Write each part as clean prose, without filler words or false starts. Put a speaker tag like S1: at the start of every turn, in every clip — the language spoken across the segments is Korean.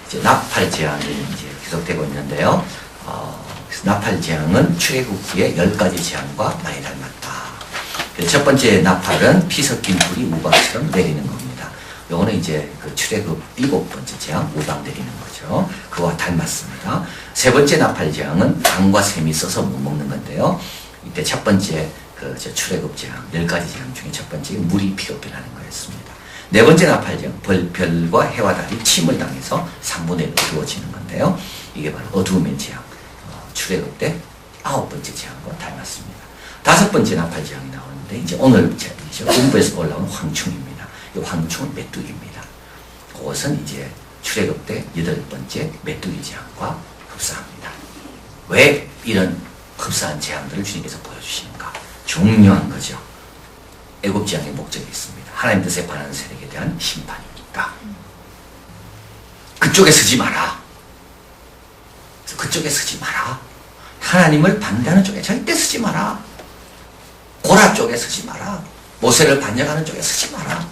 S1: 이제 나팔 재앙이 이제 계속되고 있는데요. 그래서 나팔 재앙은 출애굽 후의 10가지 재앙과 많이 닮았다. 그래서 첫 번째 나팔은 피 섞인 불이 우박처럼 내리는 겁니다. 요거는 이제 그 출애굽 7번째 재앙, 우박 내리는 거죠. 그거와 닮았습니다. 세 번째 나팔 재앙은 강과 샘이 써서 못 먹는 건데요. 이때 첫 번째 그 출애굽 재앙, 10가지 재앙 중에 첫 번째 물이 피로 변하는 거였습니다. 네 번째 나팔 재앙, 별과 해와 달이 침을 당해서 3분의 1 어두워지는 건데요. 이게 바로 어두움의 재앙, 출애굽 때 9번째 재앙과 닮았습니다. 5번째 나팔 재앙이 나오는데 이제 오늘 공부에서 올라온 황충입니다. 이 황충은 메뚜기입니다. 그것은 이제 출애굽 때 8번째 메뚜기 재앙과 흡사합니다. 왜 이런 흡사한 재앙들을 주님께서 보여주시는가? 중요한 거죠. 애굽 재앙의 목적이 있습니다. 하나님 뜻에 반하는 세력에 대한 심판입니다. 그쪽에 서지 마라. 그쪽에 서지 마라. 하나님을 반대하는 쪽에 절대 서지 마라. 고라 쪽에 서지 마라. 모세를 반역하는 쪽에 서지 마라.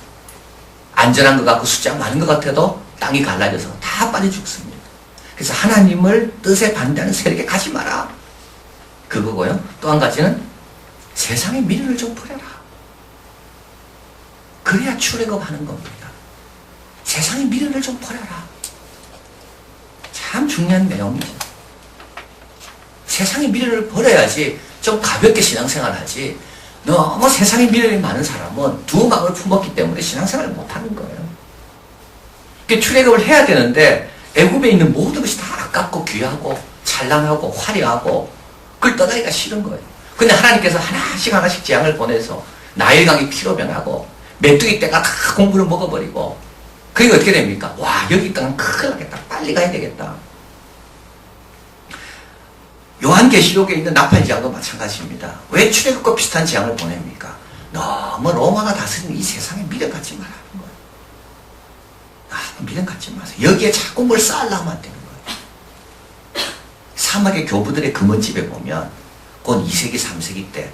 S1: 안전한 것 같고 숫자 많은 것 같아도 땅이 갈라져서 다 빨리 죽습니다. 그래서 하나님을 뜻에 반대하는 세력에 가지 마라. 그거고요. 또 한 가지는 세상의 미련을 좀 버려라. 그래야 출애굽하는 겁니다. 세상의 미련을 좀 버려라. 참 중요한 내용이죠. 세상의 미련을 버려야지 좀 가볍게 신앙생활하지. 너무 세상의 미련이 많은 사람은 두 마음을 품었기 때문에 신앙생활을 못하는 거예요. 출애굽을 해야 되는데 애굽에 있는 모든 것이 다 아깝고 귀하고 찬란하고 화려하고 그걸 떠나기가 싫은 거예요. 근데 하나님께서 하나씩 재앙을 보내서 나일강이 피로 변하고 메뚜기 떼가 다 공물을 먹어버리고 그게 어떻게 됩니까? 와, 여기 있다가 큰일 나겠다. 빨리 가야 되겠다. 요한계시록에 있는 나팔 재앙도 마찬가지입니다. 왜 출애굽과 비슷한 재앙을 보냅니까? 너무 로마가 다스리는 이 세상에 미련 갖지 말라는 거예요. 미련 갖지 마세요. 여기에 자꾸 뭘 쌓으려면 안 되는 거예요. 사막의 교부들의 금은집에 보면 곧 2세기, 3세기 때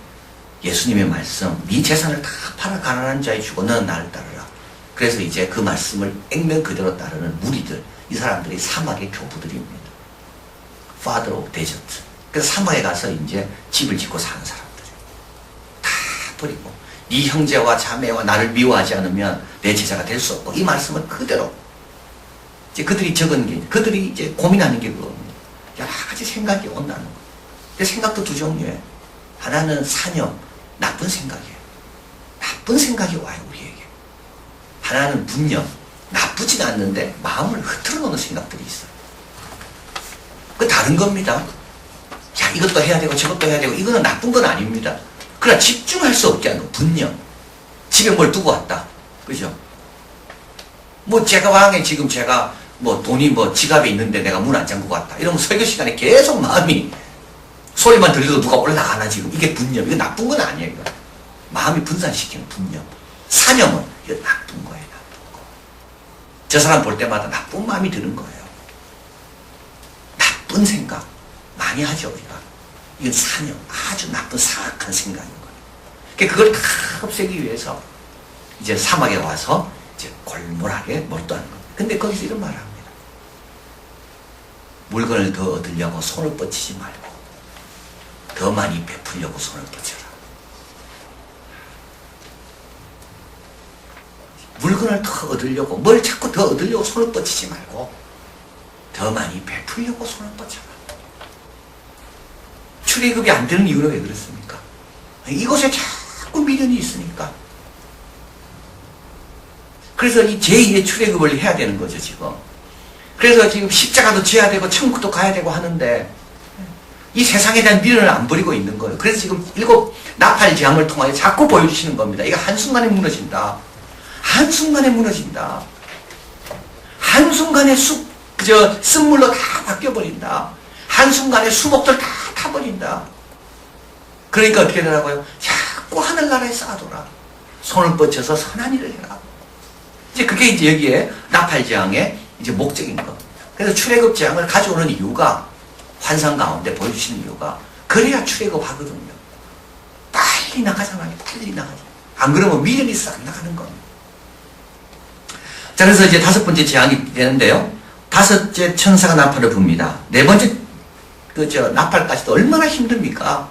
S1: 예수님의 말씀, 네 재산을 다 팔아 가난한 자에 주고 너는 나를 따르라. 그래서 이제 그 말씀을 액면 그대로 따르는 무리들, 이 사람들이 사막의 교부들입니다. Father of Desert. 그래서 사막에 가서 이제 집을 짓고 사는 사람들. 다 버리고, 네 형제와 자매와 나를 미워하지 않으면 내 제자가 될 수 없고, 이 말씀을 그대로. 이제 그들이 적은 게, 그들이 이제 고민하는 게 그겁니다. 여러 가지 생각이 온다는 거예요. 근데 생각도 두 종류예요. 하나는 사념, 나쁜 생각이에요. 나쁜 생각이 와요, 우리에게. 하나는 분념, 나쁘진 않는데 마음을 흐트러 놓는 생각들이 있어요. 그 다른 겁니다. 야, 이것도 해야 되고 저것도 해야 되고 이거는 나쁜 건 아닙니다. 그러나 집중할 수 없게 하는 분념. 집에 뭘 두고 왔다. 그죠? 뭐 제가 방에 지금 제가 뭐 돈이 뭐 지갑에 있는데 내가 문 안 잠그고 왔다. 이러면 설교 시간에 계속 마음이 소리만 들려도 누가 올라가나 지금. 이게 분념. 이거 나쁜 건 아니에요. 이거. 마음이 분산시키는 분념. 사념은 이거 나쁜 거예요. 나쁜 거. 저 사람 볼 때마다 나쁜 마음이 드는 거예요. 나쁜 생각 많이 하죠 우리가. 이건 사념, 아주 나쁜 사악한 생각인 거예요. 그걸 다 없애기 위해서 이제 사막에 와서 이제 골몰하게 몰두하는 거예요. 근데 거기서 이런 말을 합니다. 물건을 더 얻으려고 손을 뻗치지 말고 더 많이 베풀려고 손을 뻗쳐라. 물건을 더 얻으려고, 뭘 자꾸 더 얻으려고 손을 뻗치지 말고 더 많이 베풀려고 손을 뻗쳐라. 출애굽이 안 되는 이유는 왜 그렇습니까? 이곳에 자꾸 미련이 있으니까. 그래서 이 제2의 출애굽을 해야 되는 거죠, 지금. 그래서 지금 십자가도 져야 되고 천국도 가야 되고 하는데 이 세상에 대한 미련을 안 버리고 있는 거예요. 그래서 지금 7 나팔 재앙을 통하여 자꾸 보여주시는 겁니다. 이거 한순간에 무너진다. 한순간에 무너진다. 한순간에 쓴물로 다 바뀌어버린다. 한순간에 수목들 다 타버린다. 그러니까 어떻게 되라고요? 자꾸 하늘나라에 쌓아둬라. 손을 뻗쳐서 선한 일을 해라. 이제 그게 이제 여기에 나팔 재앙의 이제 목적인 겁니다. 그래서 출애굽 재앙을 가져오는 이유가 환상 가운데 보여주시는 이유가 그래야 출애굽하거든요. 빨리 나가잖아요. 빨리 나가죠. 안 그러면 미련이 있어 안 나가는 겁니다. 자, 그래서 이제 5번째 재앙이 되는데요. 다섯째 천사가 나팔을 붑니다. 네 번째 나팔까지도 얼마나 힘듭니까?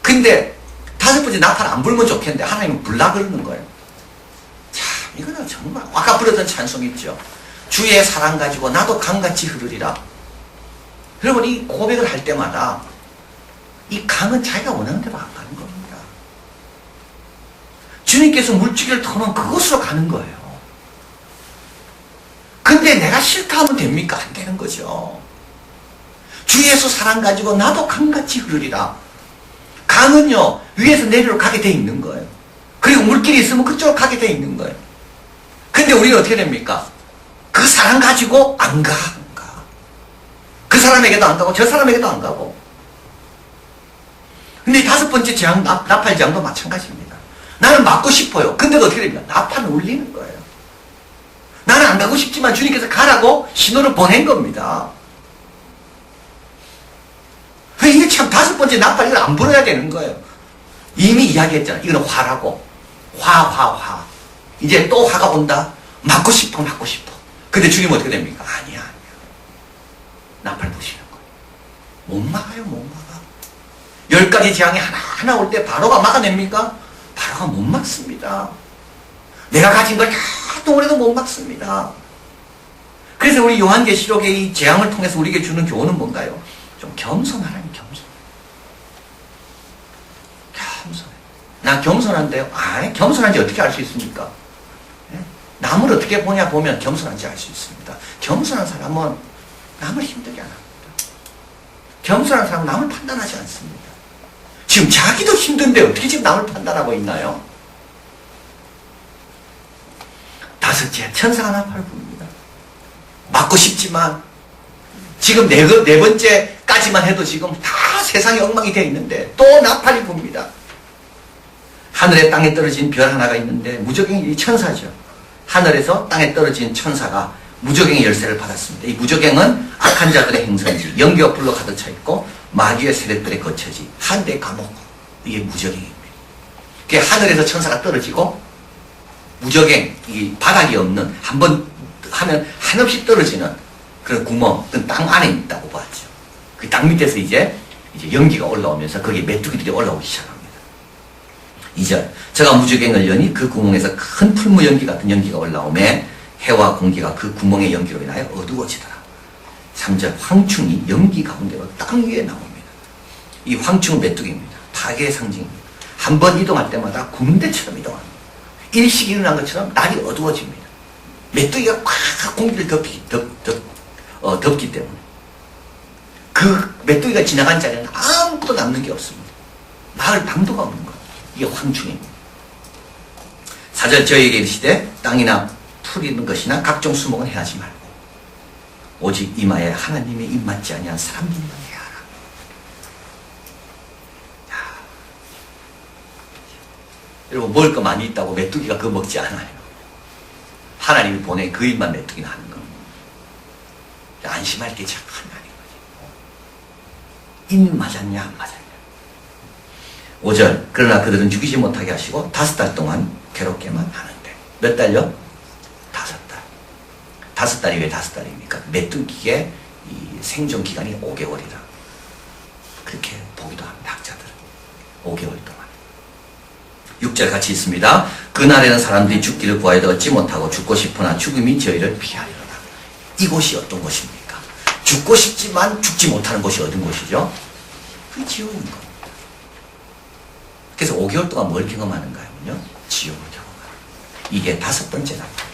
S1: 근데 다섯 번째 나팔 안 불면 좋겠는데 하나님은 불라 그러는 거예요. 참, 이거는 정말 아까 부르던 찬송 있죠. 주의 사랑 가지고 나도 강같이 흐르리라. 여러분, 이 고백을 할 때마다 이 강은 자기가 원하는 대로 안 가는 겁니다. 주님께서 물줄기를 터놓은 그곳으로 가는 거예요. 근데 내가 싫다 하면 됩니까? 안 되는 거죠. 주 예수 사랑 가지고 나도 강같이 흐르리라. 강은요, 위에서 내리로 가게 돼 있는 거예요. 그리고 물길이 있으면 그쪽으로 가게 돼 있는 거예요. 근데 우리는 어떻게 됩니까? 그 사랑 가지고 안 가. 그 사람에게도 안 가고 저 사람에게도 안 가고. 근데 다섯 번째 재앙, 나팔 재앙도 마찬가지입니다. 나는 맞고 싶어요. 근데도 어떻게 됩니까? 나팔은 울리는 거예요. 나는 안 가고 싶지만 주님께서 가라고 신호를 보낸 겁니다. 이게 참 다섯 번째 나팔 이걸 안 불어야 되는 거예요. 이미 이야기했잖아요. 이거는 화라고. 화. 이제 또 화가 온다. 맞고 싶어. 근데 주님은 어떻게 됩니까? 아니야. 나팔 부시는 거예요. 못 막아요. 10가지 재앙이 하나 올 때 바로가 막아냅니까? 바로가 못 막습니다. 내가 가진 걸 다 동원해도 못 막습니다. 그래서 우리 요한계시록의 이 재앙을 통해서 우리에게 주는 교훈은 뭔가요? 좀 겸손하라니, 겸손해. 나 겸손한데요? 겸손한지 어떻게 알 수 있습니까? 남을 어떻게 보면 겸손한지 알 수 있습니다. 겸손한 사람은 남을 힘들게 안 합니다. 겸손한 사람은 남을 판단하지 않습니다. 지금 자기도 힘든데 어떻게 지금 남을 판단하고 있나요? 다섯째, 천사가 나팔을 붑니다. 맞고 싶지만 지금 네 번째까지만 해도 지금 다 세상이 엉망이 되어 있는데 또 나팔이 붑니다. 하늘에 땅에 떨어진 별 하나가 있는데 무저갱이 천사죠. 하늘에서 땅에 떨어진 천사가 무저갱의 열쇠를 받았습니다. 이 무저갱은 악한 자들의 행선지, 연기와 불로 가득 차 있고 마귀의 세력들의 거처지, 한대 감옥. 이게 무저갱입니다. 그게 하늘에서 천사가 떨어지고 무저갱, 이 바닥이 없는, 한번 하면 한없이 떨어지는 그런 구멍, 그 땅 안에 있다고 봤죠. 그 땅 밑에서 이제 연기가 올라오면서 거기에 메뚜기들이 올라오기 시작합니다. 2절, 저가 무저갱을 여니 그 구멍에서 큰 풀무 연기 같은 연기가 올라오매 해와 공기가 그 구멍의 연기로 인하여 어두워지더라. 3절, 황충이 연기 가운데로 땅 위에 나옵니다. 이 황충은 메뚜기입니다. 파괴의 상징입니다. 한 번 이동할 때마다 군대처럼 이동합니다. 일식이 일어난 것처럼 날이 어두워집니다. 메뚜기가 꽉 공기를 덮기 때문에 그 메뚜기가 지나간 자리는 아무것도 남는 게 없습니다. 마을 방도가 없는 거예요. 이게 황충입니다. 4절, 저에게 이르시되 땅이나 풀 있는 것이나 각종 수목은 해하지 말고 오직 이마에 하나님의 입맞지 아니한 사람들만 해하라. 여러분, 먹을 거 많이 있다고 메뚜기가 그거 먹지 않아요. 하나님이 보낸 그 일만 메뚜기는 하는 겁니다. 안심할 게 참 하나님 거지. 입 맞았냐 안 맞았냐. 5절, 그러나 그들은 죽이지 못하게 하시고 5달 동안 괴롭게만 하는데. 몇 달요? 5달. 5달이 왜 5달입니까? 메뚜기의 이 생존 기간이 5개월이다. 그렇게 보기도 합니다. 학자들은. 5개월 동안. 6절 같이 있습니다. 그날에는 사람들이 죽기를 구하여도 얻지 못하고 죽고 싶으나 죽음이 저희를 피하리로다. 이곳이 어떤 곳입니까? 죽고 싶지만 죽지 못하는 곳이 어떤 곳이죠? 그게 지옥인 겁니다. 그래서 5개월 동안 뭘 경험하는가요? 지옥을 경험하는. 이게 5번째 나팔.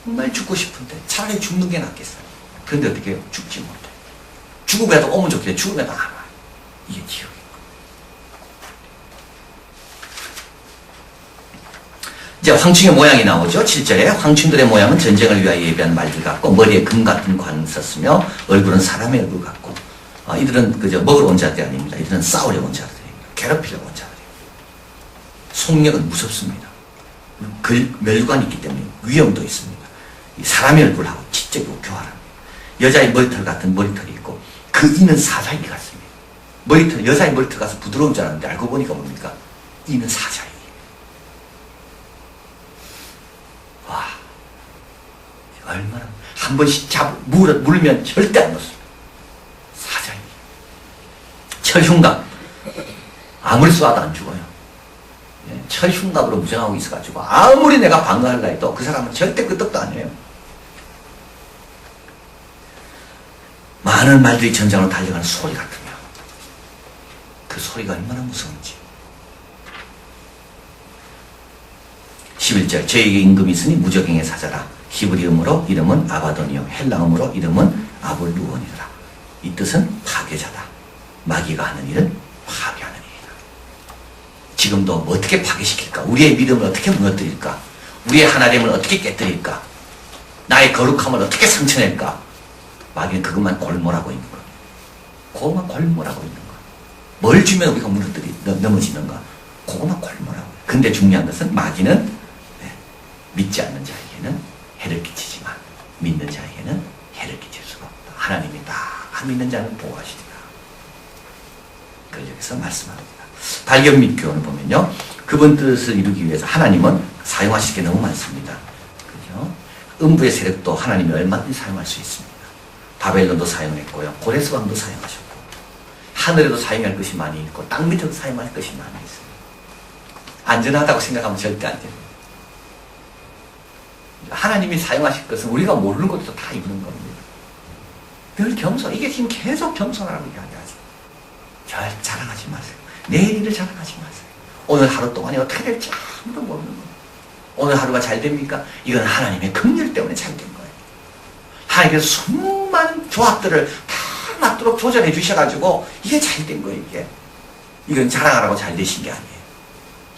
S1: 정말 죽고 싶은데 차라리 죽는 게 낫겠어요. 그런데 어떻게 해요? 죽지 못해. 죽음이라도 오면 좋겠는데 죽음이라도 안 와요. 이게 지옥인 거예요. 이제 황충의 모양이 나오죠. 7절에 황충들의 모양은 전쟁을 위하여 예비한 말들 같고 머리에 금 같은 관을 썼으며 얼굴은 사람의 얼굴 같고 이들은 그저 먹으러 온 자들이 아닙니다. 이들은 싸우려 온 자들입니다. 괴롭히려 온 자들입니다. 속력은 무섭습니다. 멸관이 있기 때문에 위험도 있습니다. 사람의 얼굴하고 직접 교환합니다. 여자의 머리털 같은 머리털이 있고 그 이는 사자이 같습니다. 머리털, 여자의 머리털 가서 부드러운 줄 알았는데 알고 보니까 뭡니까? 이는 사자이. 와, 얼마나 한 번씩 물면 절대 안 놓습니다. 사자입니다. 철흉갑. 아무리 쏴도 안 죽어요. 철흉갑으로 무장하고 있어가지고 아무리 내가 방어하려 해도 그 사람은 절대 끄떡도 안 해요. 많은 말들이 전장으로 달려가는 소리 같으며 그 소리가 얼마나 무서운지. 11절 저에게 임금이 있으니 무적행의 사자라. 히브리음으로 이름은 아바돈이요 헬라음으로 이름은 아볼루온이라. 이 뜻은 파괴자다. 마귀가 하는 일은 파괴하는 일이다. 지금도 뭐 어떻게 파괴시킬까? 우리의 믿음을 어떻게 무너뜨릴까? 우리의 하나됨을 어떻게 깨뜨릴까? 나의 거룩함을 어떻게 상처낼까? 마귀는 그것만 골몰하고 있는 거야. 그것만 골몰하고 있는 거야. 뭘 주면 우리가 넘어지는가? 그것만 골몰하고. 근데 중요한 것은 마귀는 믿지 않는 자에게는 해를 끼치지만 믿는 자에게는 해를 끼칠 수가 없다. 하나님이 다 믿는 자는 보호하시리라. 그걸 여기서 말씀합니다. 발견 및 교훈을 보면요. 그분 뜻을 이루기 위해서 하나님은 사용하실 게 너무 많습니다. 그죠? 음부의 세력도 하나님이 얼마든지 사용할 수 있습니다. 바벨론도 사용했고요. 고레스 왕도 사용하셨고 하늘에도 사용할 것이 많이 있고 땅 밑에도 사용할 것이 많이 있습니다. 안전하다고 생각하면 절대 안 됩니다. 하나님이 사용하실 것은 우리가 모르는 것도 다 있는 겁니다. 늘 겸손. 이게 지금 계속 겸손하라고 이야기하죠. 절 자랑하지 마세요. 내일 일을 자랑하지 마세요. 오늘 하루 동안에 어떻게 될지 아무도 모르는 거예요. 오늘 하루가 잘 됩니까? 이건 하나님의 긍휼 때문에 잘 된 거예요. 하나님께서 수많은 조합들을 다 맞도록 조절해 주셔가지고 이게 잘 된 거예요. 이건 자랑하라고 잘 되신 게 아니에요.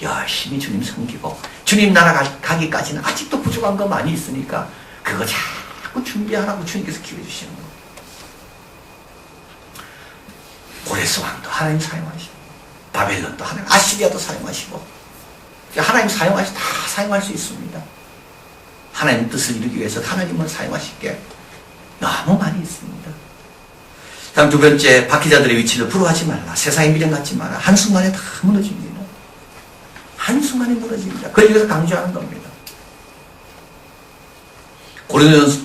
S1: 열심히 주님 섬기고 주님 나라 가기까지는 아직도 부족한 거 많이 있으니까 그거 자꾸 준비하라고 주님께서 기회 주시는 거예요. 고레스 왕도 하나님 사용하시고 바벨론도 하나님, 아시리아도 사용하시고 하나님 다 사용할 수 있습니다. 하나님 뜻을 이루기 위해서 하나님은 사용하실 게 너무 많이 있습니다. 다음 두 번째, 박해자들의 위치를 부러워하지 말라. 세상의 미련 갖지 마라. 한순간에 다 무너집니다. 한순간에 무너집니다. 그걸 여기서 강조하는 겁니다.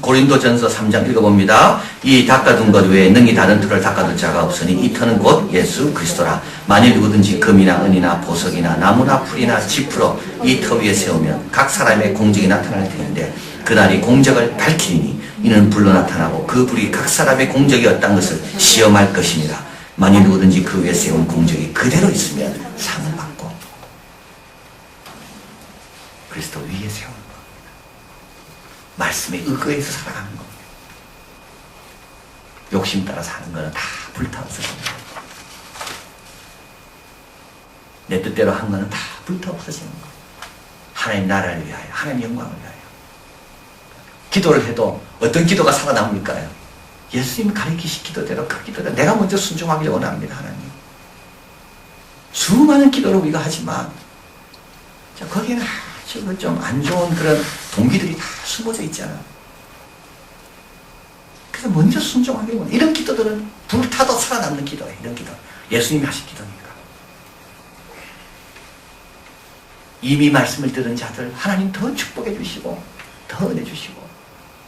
S1: 고린도전서 3장 읽어봅니다. 이 닦아둔 것 외에 능히 다른 틀을 닦아둘 자가 없으니 이 터는 곧 예수 그리스도라. 만일 누구든지 금이나 은이나 보석이나 나무나 풀이나 지푸로 이 터 위에 세우면 각 사람의 공적이 나타날 텐데 그날이 공적을 밝히니 이는 불로 나타나고 그 불이 각 사람의 공적이 어떤 것을 시험할 것입니다. 만일 누구든지 그 위에 세운 공적이 그대로 있으면 상을 받고. 그리스도 위에 세운 겁니다. 말씀에 의거해서 살아가는 겁니다. 욕심 따라 사는 거는 다 불타없어집니다. 내 뜻대로 한 거는 다 불타없어지는 거예요. 하나님 나라를 위하여, 하나님 영광을 위하여. 기도를 해도 어떤 기도가 살아남을까요? 예수님이 가르치신 기도대로 그 기도대로 내가 먼저 순종하길 원합니다. 하나님. 수많은 기도를 우리가 하지만 거기에는 아주 좀 안 좋은 그런 동기들이 다 숨어져 있잖아. 그래서 먼저 순종하길 원해. 이런 기도들은 불타도 살아남는 기도예요. 이런 기도. 예수님이 하신 기도니까. 이미 말씀을 들은 자들 하나님 더 축복해 주시고 더 은혜 주시고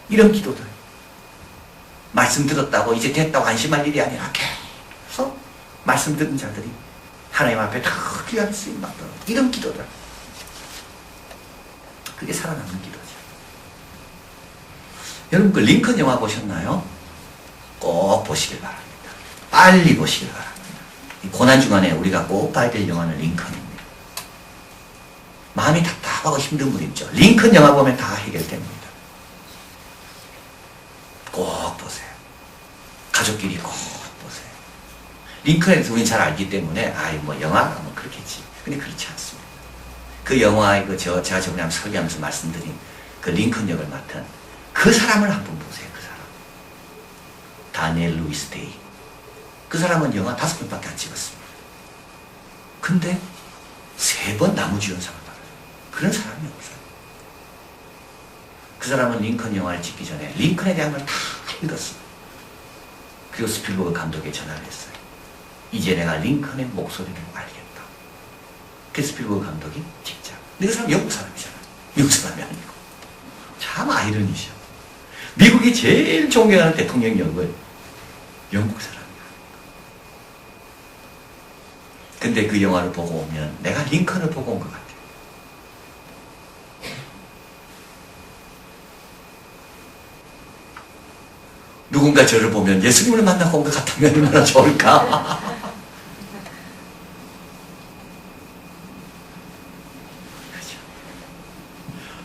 S1: 이런 기도들. 말씀 들었다고 이제 됐다고 안심할 일이 아니라 계속 말씀 들은 자들이 하나님 앞에 더 귀한 쓰임 받도록 이런 기도들. 그게 살아남는 기도죠. 여러분 그 링컨 영화 보셨나요? 꼭 보시길 바랍니다. 빨리 보시길 바랍니다. 이 고난주간에 우리가 꼭 봐야 될 영화는 링컨입니다. 마음이 답답하고 힘든 분 있죠. 링컨 영화 보면 다 해결됩니다. 꼭 보세요. 가족끼리 꼭 보세요. 링컨에 대해서 우리는 잘 알기 때문에 뭐 영화가 뭐 그렇겠지. 근데 그렇지 않습니다. 그 영화에 제가 저번에 한번 설교하면서 말씀드린 그 링컨 역을 맡은 그 사람을 한번 보세요. 그 사람. 다니엘 루이스 데이. 그 사람은 영화 5편밖에 안 찍었습니다. 근데 3번 나무주연상을 받아요. 그런 사람이 없어요. 그 사람은 링컨 영화를 찍기 전에 링컨에 대한 걸 다 읽었어요. 그리고 스필버그 감독에게 전화를 했어요. 이제 내가 링컨의 목소리를 알겠다. 그 스필버그 감독이 찍자. 근데 그 사람 영국 사람이잖아요. 미국 사람이 아니고. 참 아이러니죠. 미국이 제일 존경하는 대통령 역을 영국 사람이야. 근데 그 영화를 보고 오면 내가 링컨을 보고 온 것 같아. 누군가 저를 보면 예수님을 만나고 온 것 같으면 얼마나 좋을까? 그렇죠.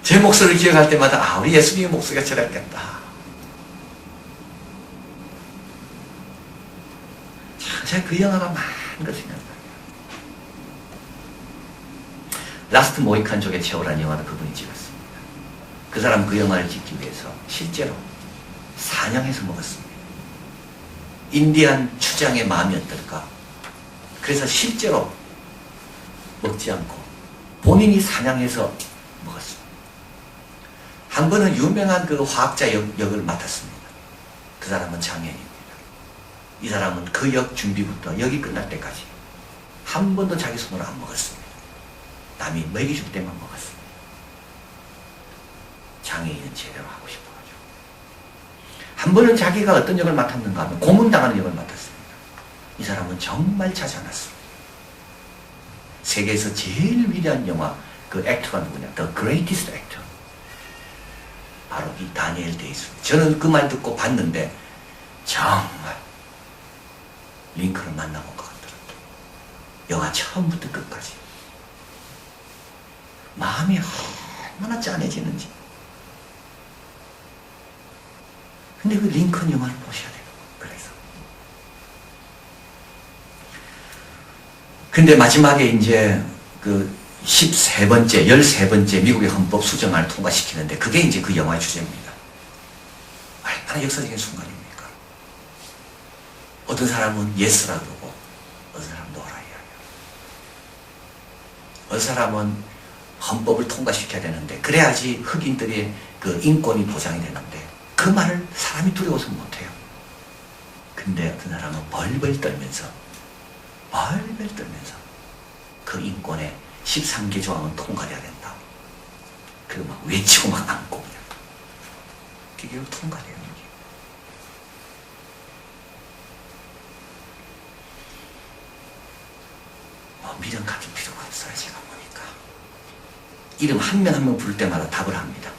S1: 제 목소리를 기억할 때마다 우리 예수님의 목소리가 저랬겠다. 제가 그 영화가 많은 걸 생각나요. 라스트 모이칸 쪽에 최후라는 영화도 그분이 찍었습니다. 그 사람 그 영화를 찍기 위해서 실제로 사냥해서 먹었습니다. 인디안 추장의 마음이 어떨까? 그래서 실제로 먹지 않고 본인이 사냥해서 먹었습니다. 한 번은 유명한 그 화학자 역을 맡았습니다. 그 사람은 장애인입니다. 이 사람은 그 역 준비부터 역이 끝날 때까지 한 번도 자기 손으로 안 먹었습니다. 남이 먹여줄 때만 먹었습니다. 장애인은 제대로 하고 싶어가지고. 한 번은 자기가 어떤 역을 맡았는가 하면 고문당하는 역을 맡았습니다. 이 사람은 정말 자지 않았습니다. 세계에서 제일 위대한 영화 그 액터가 누구냐? The Greatest Actor. 바로 이 다니엘 데이스. 저는 그 말 듣고 봤는데 정말 링컨을 만나본 것 같더라고요. 영화 처음부터 끝까지. 마음이 얼마나 짠해지는지. 근데 그 링컨 영화를 보셔야 돼요. 그래서. 근데 마지막에 이제 그 13번째 미국의 헌법 수정안을 통과시키는데 그게 이제 그 영화의 주제입니다. 얼마나 역사적인 순간입니까? 어떤 사람은 예스라 그러고 어떤 사람은 노라 이야기해요. 어떤 사람은 헌법을 통과시켜야 되는데 그래야지 흑인들의 그 인권이 보장이 되는데 그 말을 사람이 두려워서 못해요. 근데 어떤 사람은 벌벌 떨면서 그 인권의 13개 조항은 통과돼야 된다. 그리고 막 외치고 막 안고 그냥. 그게 통과되는 거예요. 미련 가질 필요가 없어요. 제가 보니까. 이름 한 명 한 명 부를 때마다 답을 합니다.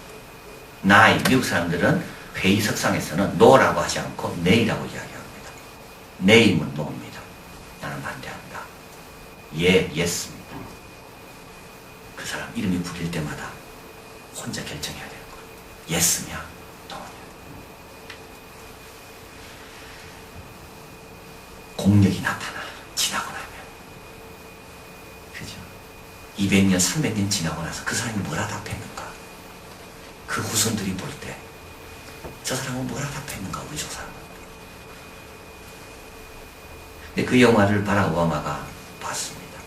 S1: 나이, 미국 사람들은 회의 석상에서는 no라고 하지 않고 nay라고 이야기합니다. name은 no입니다. 나는 반대한다. yes입니다. 그 사람 이름이 부릴 때마다 혼자 결정해야 되는 거예요. yes냐, no냐. 공력이 나타나, 지나고 나면. 그죠? 200년, 300년 지나고 나서 그 사람이 뭐라 답했는가? 그 후손들이 볼 때 저 사람은 뭐라 답했는가? 우리 조사는. 근데 그 영화를 바락 오바마가 봤습니다.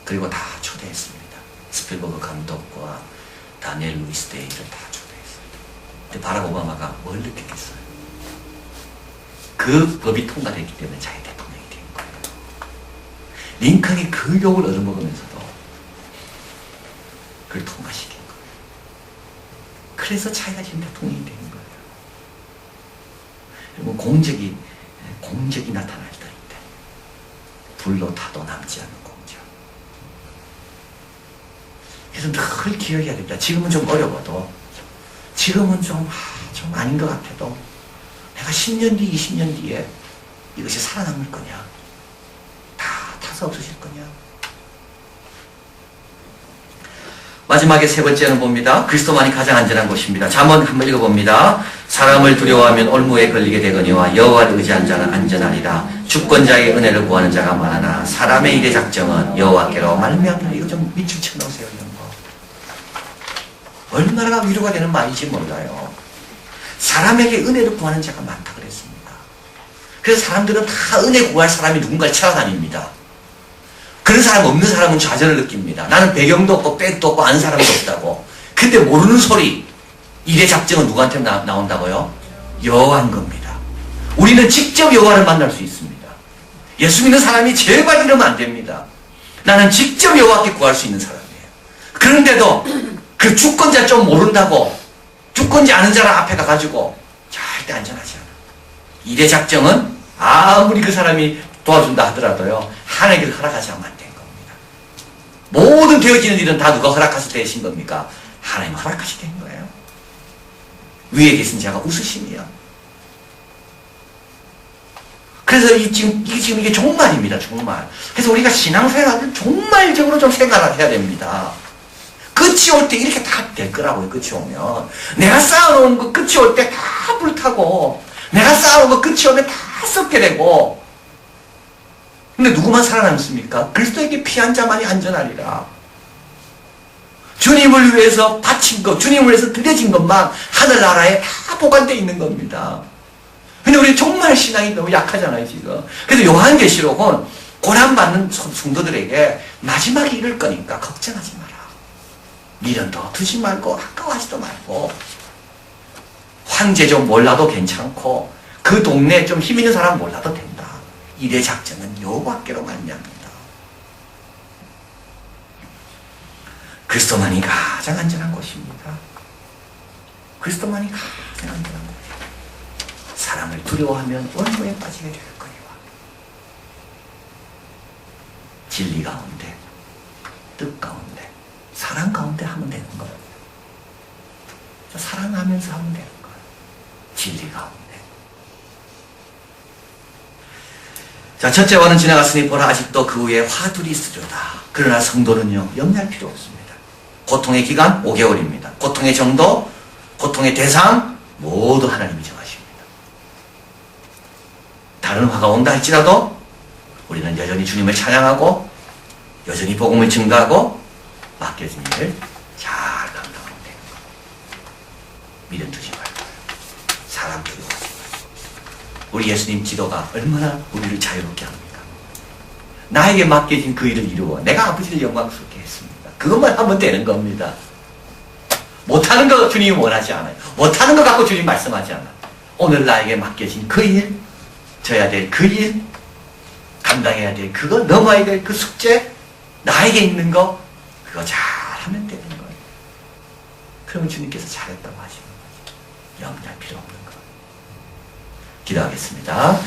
S1: 그리고 다 초대했습니다. 스필버그 감독과 다니엘 루이스 데이를 다 초대했습니다. 근데 바락 오바마가 뭘 느꼈겠어요? 그 법이 통과됐기 때문에 자기 대통령이 된 거예요. 링컨이 그 욕을 얻어먹으면서도 그걸 통과시킨 거예요. 그래서 자기가 지금 대통령이 된 거예요. 그리고 공적이 나타날 때일 때 불로 타도 남지 않는 공적. 그래서 늘 기억해야 됩니다. 지금은 좀 어려워도 지금은 좀 아닌 것 같아도 내가 10년 뒤, 20년 뒤에 이것이 살아남을 거냐? 다 타서 없어질 거냐? 마지막에 세 번째는 봅니다. 그리스도만이 가장 안전한 곳입니다. 잠언 한번 읽어봅니다. 사람을 두려워하면 올무에 걸리게 되거니와 여호와를 의지한 자는 안전하리라. 주권자의 은혜를 구하는 자가 많으나 사람의 일의 작정은 여호와께로 말미암으라. 이거 좀 밑줄 쳐놓으세요. 이런 거. 얼마나 위로가 되는 말인지 몰라요. 사람에게 은혜를 구하는 자가 많다 그랬습니다. 그래서 사람들은 다 은혜 구할 사람이 누군가를 찾아다닙니다. 그런 사람 없는 사람은 좌절을 느낍니다. 나는 배경도 없고 백도 없고 아는 사람도 없다고. 근데 모르는 소리. 일의 작정은 누구한테 나온다고요? 여호와인 겁니다. 우리는 직접 여호와를 만날 수 있습니다. 예수 믿는 사람이 제발 이러면 안 됩니다. 나는 직접 여호와께 구할 수 있는 사람이에요. 그런데도 그 주권자 좀 모른다고 주권자 아는 사람 앞에 가가지고 절대 안전하지 않아. 일의 작정은 아무리 그 사람이 도와준다 하더라도요, 하나님께서 허락하지 않으면 안 된 겁니다. 모든 되어지는 일은 다 누가 허락하실 때 되신 겁니까? 하나님 허락하실 때인 거예요. 위에 계신 자가 웃으심이요. 그래서 이게 종말입니다, 종말. 그래서 우리가 신앙생활을 종말적으로 좀 생각을 해야 됩니다. 끝이 올 때 이렇게 다 될 거라고요, 끝이 오면. 내가 쌓아놓은 거 끝이 올 때 다 불타고, 내가 쌓아놓은 거 끝이 오면 다 썩게 되고, 근데 누구만 살아남습니까? 그리스도에게 피한 자만이 안전하리라. 주님을 위해서 바친 것, 주님을 위해서 드려진 것만 하늘나라에 다 보관되어 있는 겁니다. 근데 우리 정말 신앙이 너무 약하잖아요, 지금. 그래서 요한계시록은 고난받는 성도들에게 마지막에 이를 거니까 걱정하지 마라. 미련도 두지 말고 아까워하지도 말고, 황제 좀 몰라도 괜찮고 그 동네에 좀 힘 있는 사람 몰라도 된다. 일의 작전은 여호와께로 말미암니다. 그리스도만이 가장 안전한 곳입니다. 그리스도만이 가장 안전한 곳입니다. 사람을 두려워하면 원수에 빠지게 될 거니와. 진리 가운데, 뜻 가운데, 사랑 가운데 하면 되는 거예요. 사랑하면서 하면 되는 거예요. 진리 가운데. 자, 첫째와는 지나갔으니 보라 아직도 그 후에 화둘이 있으려다. 그러나 성도는요, 염려할 필요 없습니다. 고통의 기간 5개월입니다. 고통의 정도, 고통의 대상 모두 하나님이 정하십니다. 다른 화가 온다 할지라도 우리는 여전히 주님을 찬양하고 여전히 복음을 증가하고 맡겨진 일을 잘 감당하면 되는 겁니다. 미련 두지 말고 사람 두려워하지 말고. 우리 예수님 지도가 얼마나 우리를 자유롭게 합니까? 나에게 맡겨진 그 일을 이루어 내가 아버지를 영광스럽게 했습니다. 그것만 하면 되는 겁니다. 못하는 거 주님이 원하지 않아요. 못하는 거 갖고 주님 말씀하지 않아요. 오늘 나에게 맡겨진 그 일, 져야 될 그 일, 감당해야 될 그거, 넘어야 될 그 숙제, 나에게 있는 거, 그거 잘하면 되는 거예요. 그러면 주님께서 잘했다고 하시는 거죠. 염려할 필요 없는 거예요. 기도하겠습니다.